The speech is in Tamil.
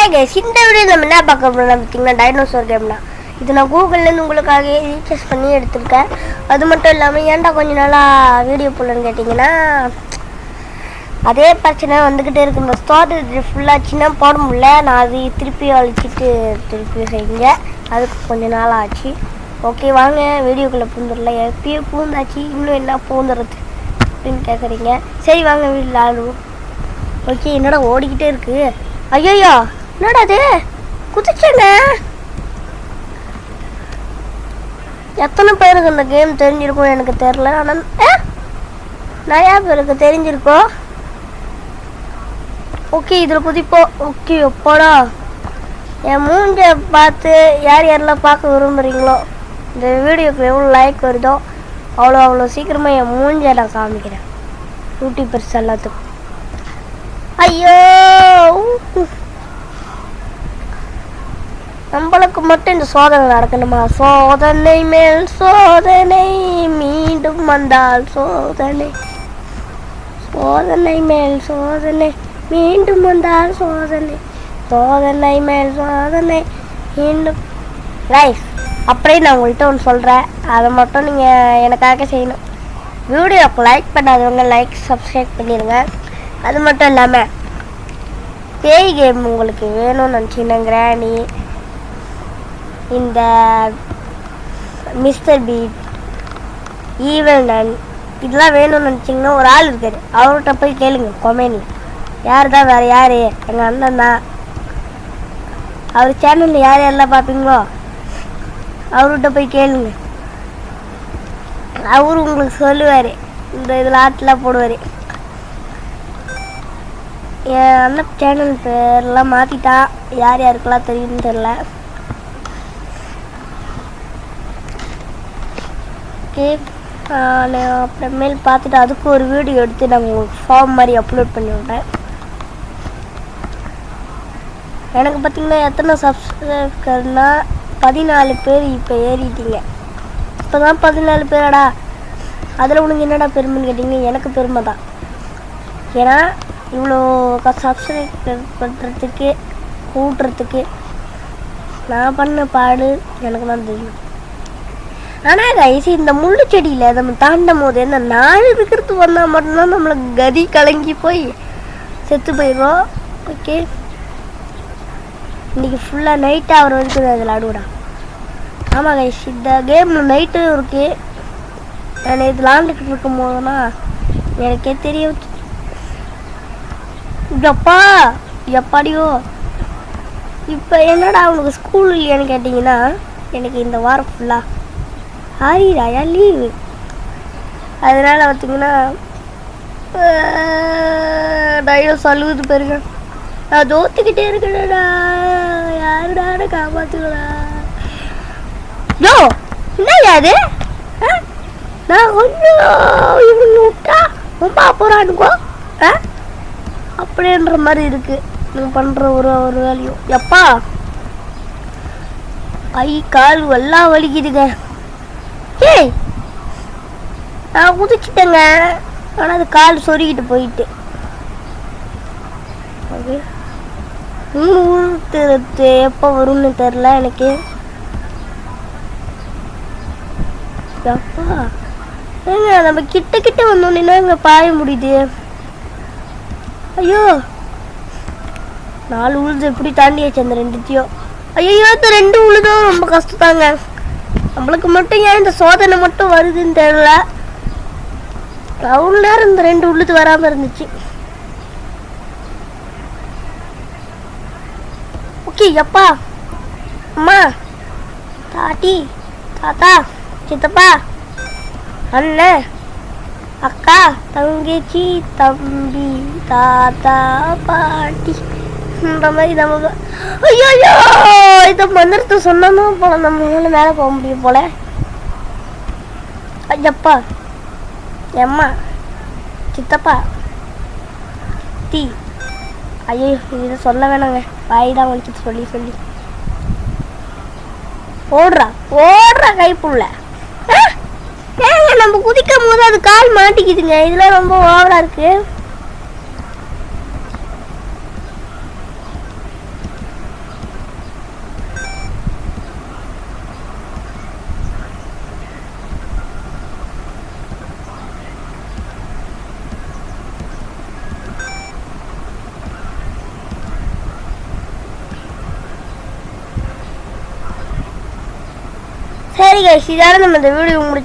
ஹாய் கைஸ், இந்த வீடியோ நம்ம என்ன பார்க்க போறோம் பார்த்தீங்கன்னா டைனோசர் கேம் தான். இது நான் கூகுள்லேருந்து உங்களுக்காக ரீசர்ச் பண்ணி எடுத்திருக்கேன். அது மட்டும் இல்லாமல் ஏன்டா கொஞ்சம் நாளாக வீடியோ போடலன்னு கேட்டிங்கன்னா அதே பிரச்சனை வந்துக்கிட்டே இருக்கு. இந்த ஸ்டோரேஜ் ஃபுல்லாச்சுன்னா போட முடியல. நான் அது திருப்பி அழிச்சிட்டு திருப்பி செஞ்சேன். அதுக்கு கொஞ்சம் நாள் ஆச்சு. ஓகே வாங்க வீடியோக்குள்ளே பூந்துடல. எப்பயே பூந்தாச்சு, இன்னும் என்ன பூந்துறது அப்படின்னு கேட்குறீங்க. சரி வாங்க வீட்டில் ஆடுவோம். ஓகே என்னடா ஓடிக்கிட்டே இருக்கு. ஐயோ என்னடா அது குதிச்சேங்க. எத்தனை பேருக்கு இந்த கேம் தெரிஞ்சிருக்கும் எனக்கு தெரியல. ஆனால் நிறையா பேருக்கு தெரிஞ்சிருக்கோம். ஓகே இதில் குதிப்போம். ஓகே எப்போடா என் மூஞ்ச பார்த்து யார் யாரெல்லாம் பார்க்க விரும்புகிறீங்களோ இந்த வீடியோக்கு எவ்வளோ லைக் வருதோ அவ்வளோ சீக்கிரமாக என் மூஞ்ச நான் காமிக்கிறேன் யூடியூபர்ஸ் எல்லாத்துக்கும். ஐயோ நம்மளுக்கு மட்டும் இந்த சோதனை நடக்கணுமா? சோதனை மேல் சோதனை மீண்டும் வந்தால் சோதனை, சோதனை மேல் சோதனை மீண்டும் வந்தால் சோதனை, சோதனை மேல் சோதனை மீண்டும். ரைஸ் அப்படியே நான் உங்கள்கிட்ட ஒன்று சொல்கிறேன், அதை மட்டும் நீங்கள் எனக்காக செய்யணும். வீடியோக்கு லைக் பண்ணாதவங்க லைக் சப்ஸ்கிரைப் பண்ணிடுங்க. அது மட்டும் இல்லாமல் பேய் கேம் உங்களுக்கு வேணும்னு நினச்சிங்கன்னா கிராணி, இந்த மிஸ்டர் பீட், ஈவல் நன் இதெல்லாம் வேணும்னு நினச்சிங்கன்னா ஒரு ஆள் இருக்காரு, அவர்கிட்ட போய் கேளுங்க கொமெண்டில். யார் தான் வேறு யார்? எங்கள் அண்ணன் தான். அவர் சேனலில் யார் யாரெல்லாம் பார்ப்பீங்களோ அவர்கிட்ட போய் கேளுங்க. அவரு உங்களுக்கு சொல்லுவார், இந்த இதில் ஆட்டெலாம் போடுவார். என் அண்ணன் சேனல் பேரெல்லாம் மாற்றிட்டா, யார் யாருக்கெல்லாம் தெரியும்னு தெரில. ஓகே நான் அப்புறமேல் பார்த்துட்டு அதுக்கு ஒரு வீடியோ எடுத்து நான் உங்களுக்கு ஃபார்ம் மாதிரி அப்லோட் பண்ணி விட்றேன். எனக்கு பார்த்திங்கன்னா எத்தனை சப்ஸ்கிரைபர்னா 14 பேர் இப்போ ஏறிட்டீங்க. இப்போ தான் 14 பேராடா. அதில் உனக்கு என்னடா பெருமைன்னு கேட்டிங்கன்னா எனக்கு பெருமை தான். ஏன்னா இவ்வளோ சப்ஸ்கிரைப் பண்ணுறதுக்கு கூட்டுறதுக்கு நான் பண்ண பாடு எனக்கு தான் தெரியும். ஆனால் கைஸ் இந்த முள்ளு செடியில் நம்ம தாண்டும் போது இந்த 4 இருக்கிறது வந்தால் மட்டும்தான் நம்மளுக்கு கதி கலங்கி போய் செத்து போயிடுவோம். ஓகே இன்றைக்கி ஃபுல்லாக நைட்டாக ஆகிற வரைக்கும் அதில் விளாடுவிடா. ஆமாம் கைஸ் இந்த கேமில் நைட்டும் இருக்குது. நான் இது விளாண்டுக்கிட்டு இருக்கும் போதுனா எனக்கே தெரியும். எப்பா எப்பாடியோ இப்போ என்னடா அவனுக்கு ஸ்கூல் இல்லையான்னு கேட்டிங்கன்னா எனக்கு இந்த வாரம் ஃபுல்லாக ஆரிராயா லீவு. அதனால் பார்த்திங்கன்னா டைனோ சொல்லுவது பாருங்க. நான் தோத்துக்கிட்டே இருக்கேன்டா, யாருடா காப்பாற்றுங்களா? யோ என்னையா அது? நான் கொஞ்சம் இவங்க விட்டா ரொம்ப போகிறானுக்கோ அப்படின்ற மாதிரி இருக்கு நீங்க பண்ற ஒரு வேலையும். எப்பா கை கால் எல்லாம் வலிக்குதுங்க. ஏய் நான் குதிச்சிட்டேங்க, ஆனால் அது கால் சொருகிட்டு போயிட்டு. ஓகே ஊத்துறது எப்போ வரும்னு தெரில எனக்கு. எப்பா ஏங்க நம்ம கிட்ட வந்தோன்னா இங்கே பாய முடியுது. ஐயோ 4 உழுது எப்படி தாண்டியாச்சு அந்த 2த்தையும். ஐயோ இந்த 2 உழுதும் ரொம்ப கஷ்டத்தாங்க. நம்மளுக்கு மட்டும் ஏன் இந்த சோதனை மட்டும் வருதுன்னு தெரியல. அவ்வளோ நேரம் இந்த 2 உழுது வராமல் இருந்துச்சு. ஓகே எப்பா அம்மா தாட்டி தாத்தா சித்தப்பா அண்ணன் அக்கா தங்கச்சி தம்பி தாத்தா பாட்டி இந்த மாதிரி நமக்கு. ஐயோ இதை மந்திரத்தை சொன்னோம் போல நம்ம மேலே போக முடியும் போல. ஐயப்பா எம்மா சித்தப்பா டீ. ஐயோ இதை சொல்ல வேணாங்க, வாய் தான் வலிக்கிட்டு சொல்லி ஓடுறா கைப்புள்ள. ஏங்க நம்ம குதிக்கும் போது அது கால் மாட்டிக்குதுங்க. இதெல்லாம் ரொம்ப ஓவரா இருக்கு. சரி கைஸ், இதோட நம்ம இந்த வீடியோ முடிச்சு